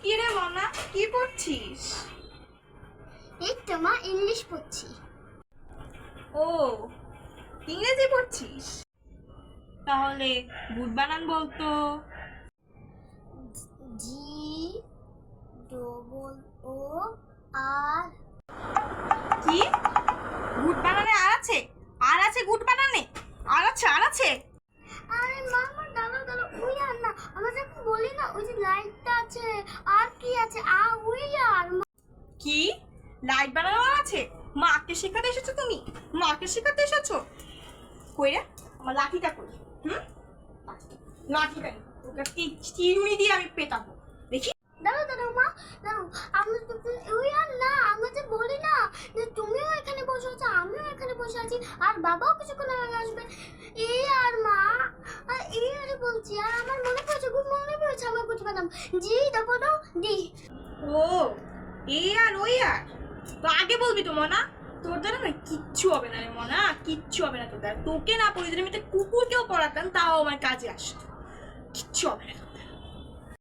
কি রে মনা, কি পড়ছিস? এই তো মা ইংলিশ পড়ছি। ও, ইংরেজি পড়ছিস? তাহলে গুড বানান বলতো। জি ডবল ও আর। কি গুড বানানে আর আছে? আর আছে গুড বানানে? আর আছে আর আছে? আরে মামা দাঁড়াও দাঁড়াও, ওই আর না, আমরা যখন বলি না ওই যে লাইটটা আছে, আর কি আছে ওই আর। কি লাইট বানানো আর আছে? মাকে শেখাতে এসেছো তুমি? মাকে শেখাতে এসেছো? কই রে আমার লাঠিটা কই? লাঠিটা নেই, ওকে চিরুনি দিয়ে আমি পেটাবো দেখি। দাঁড়াও দাঁড়াও মা, দাঁড়াও। আমরা তো ওই আর না, আমরা যে বলি না যে তুমিও এখানে বসে আছো, আমিও এখানে বসে আছি, আর বাবাও কিছুক্ষণ আগে আসবে। এই আর মা, আর এই আরে বলছি, আর আমার মনে পড়েছে, খুব মনে পড়েছে আমার কুচি বাদাম। G double O D. ও, এই আর ওই আর তো আগে বলবি তো মনা। তোর দ্বারা না কিচ্ছু হবে না রে মনা, কিচ্ছু হবে না তোর দ্বারা। তোকে না পড়ে যদি আমি একটা কুকুরকেও পড়াতাম তাও আমার কাজে আসতো। কিচ্ছু হবে না।